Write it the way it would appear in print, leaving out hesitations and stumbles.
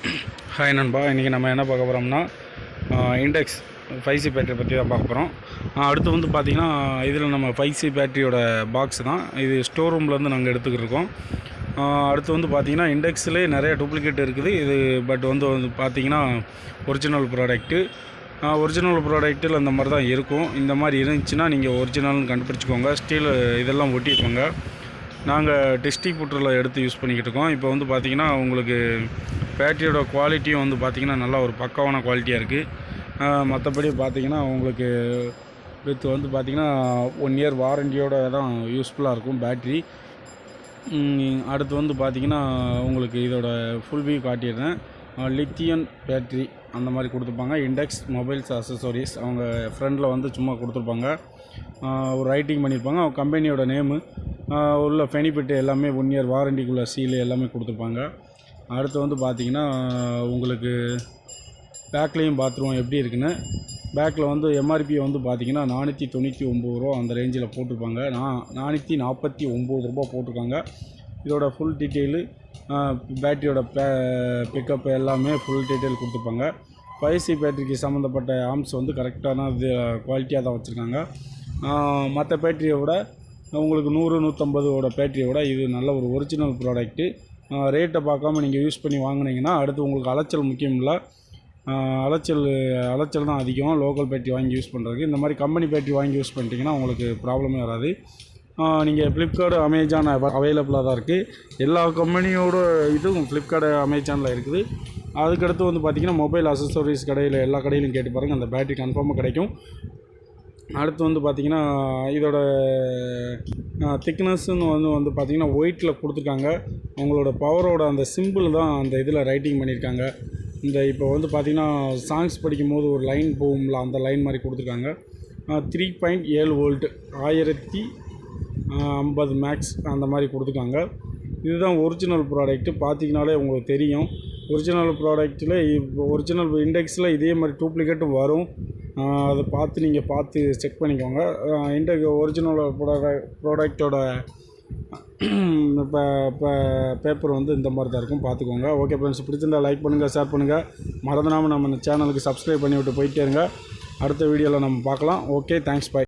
Hi நண்பா, இன்றைக்கி நம்ம என்ன பார்க்க போகிறோம்னா இன்டெக்ஸ் 5C பேட்டரி பற்றி தான் பார்க்க போகிறோம். அடுத்து வந்து பார்த்திங்கன்னா இதில் நம்ம 5C பேட்டரியோட பாக்ஸ் தான் இது. ஸ்டோர் ரூம்லேருந்து நாங்கள் எடுத்துக்கிட்டு இருக்கோம். அடுத்து வந்து பார்த்திங்கன்னா இன்டெக்ஸ்லேயே நிறைய டூப்ளிகேட் இருக்குது இது. பட் வந்து பார்த்திங்கன்னா ஒரிஜினல் ப்ராடக்ட்டில் அந்த மாதிரி தான் இருக்கும். இந்த மாதிரி இருந்துச்சுன்னா நீங்கள் ஒரிஜினல்னு கண்டுபிடிச்சிக்கோங்க. ஸ்டீல் இதெல்லாம் ஒட்டிக்கோங்க. நாங்கள் டிஸ்ட்ரிபியூட்டரில் எடுத்து யூஸ் பண்ணிக்கிட்டு இருக்கோம். இப்போ வந்து பார்த்திங்கன்னா உங்களுக்கு பேட்டரியோட குவாலிட்டியும் வந்து பார்த்திங்கன்னா நல்லா ஒரு பக்காவான குவாலிட்டியாக இருக்குது. மற்றபடி பார்த்திங்கன்னா உங்களுக்கு வித் வந்து பார்த்திங்கன்னா 1 இயர் வாரண்டியோடு தான் யூஸ்ஃபுல்லாக இருக்கும் பேட்ரி. அடுத்து வந்து பார்த்திங்கன்னா உங்களுக்கு இதோட ஃபுல் வியூ காட்டிடுறேன். லித்தியம் பேட்ரி அந்த மாதிரி கொடுத்துருப்பாங்க. இன்டெக்ஸ் மொபைல்ஸ் அசசரிஸ் அவங்க ஃப்ரெண்டில் வந்து சும்மா கொடுத்துருப்பாங்க. ஒரு ரைட்டிங் பண்ணியிருப்பாங்க. அவங்க கம்பெனியோட நேமு உள்ள பெனிஃபிட் எல்லாமே 1 இயர் வாரண்டிக்குள்ளே சீலு எல்லாமே கொடுத்துருப்பாங்க. அடுத்து வந்து பார்த்திங்கன்னா உங்களுக்கு பேக்லேயும் பார்த்துருவோம் எப்படி இருக்குன்னு. பேக்கில் வந்து எம்ஆர்பி வந்து பார்த்திங்கன்னா 499 ரூபா அந்த ரேஞ்சில் போட்டிருப்பாங்க. 449 ரூபா போட்டிருக்காங்க. இதோட ஃபுல் டீட்டெயிலு பேட்டரியோட பிக்கப் எல்லாமே ஃபுல் டீட்டெயில் கொடுத்துருப்பாங்க. 5C பேட்டரிக்கு சம்மந்தப்பட்ட ஆம்ஸ் வந்து கரெக்டான இது குவாலிட்டியாக தான் வச்சுருக்காங்க. மற்ற பேட்டரியை விட உங்களுக்கு 100-150 பேட்டரியை விட இது நல்ல ஒரு ஒரிஜினல் ப்ராடக்ட்டு. ரேட்டை பார்க்காம நீங்கள் யூஸ் பண்ணி வாங்கினீங்கன்னா அடுத்து உங்களுக்கு அலைச்சல் முக்கியம் இல்லை. அலைச்சல் தான் அதிகம் லோக்கல் பேட்டரி வாங்கி யூஸ் பண்ணுறதுக்கு. இந்த மாதிரி கம்பெனி பேட்டரி வாங்கி யூஸ் பண்ணிட்டீங்கன்னா உங்களுக்கு ப்ராப்ளமே வராது. நீங்கள் ஃப்ளிப்கார்ட், அமேசான் அவைலபிளாக தான் இருக்குது. எல்லா கம்பெனியோட இதுவும் ஃப்ளிப்கார்ட், அமேசானில் இருக்குது. அதுக்கடுத்து வந்து பார்த்திங்கன்னா மொபைல் அசசரிஸ் கடையில் எல்லா கடையிலும் கேட்டு பாருங்கள், அந்த பேட்டரி கன்ஃபார்மாக கிடைக்கும். அடுத்து வந்து பார்த்திங்கன்னா இதோட திக்னஸ்ன்னு வந்து பார்த்திங்கன்னா ஒயிட்டில் கொடுத்துருக்காங்க. அவங்களோட பவரோட அந்த சிம்பிள் தான் அந்த இதில் ரைட்டிங் பண்ணியிருக்காங்க. இந்த இப்போ வந்து பார்த்திங்கன்னா சாங்ஸ் படிக்கும்போது ஒரு லைன் போகும்ல, அந்த லைன் மாதிரி கொடுத்துருக்காங்க. 3.7 வோல்ட் 1050 மேக்ஸ் அந்த மாதிரி கொடுத்துருக்காங்க. இதுதான் ஒரிஜினல் ப்ராடக்ட்டு. பார்த்திங்கனாலே உங்களுக்கு தெரியும். ஒரிஜினல் ப்ராடக்ட்டில் ஒரிஜினல் இன்டெக்ஸில் இதே மாதிரி டூப்ளிகேட்டும் வரும். அதை பார்த்து செக் பண்ணிக்கோங்க. ஒரிஜினல் ப்ராடக்டோட பேப்பர் வந்து இந்த மாதிரி தான் இருக்கும், பார்த்துக்கோங்க. ஓகே ஃப்ரெண்ட்ஸ், பிடிச்சிருந்தால் லைக் பண்ணுங்கள், ஷேர் பண்ணுங்கள். மறந்துடாமல் நம்ம சேனலுக்கு சப்ஸ்கிரைப் பண்ணி விட்டு போயிட்டே இருங்க. அடுத்த வீடியோவில் நம்ம பார்க்கலாம். Okay, thanks, by.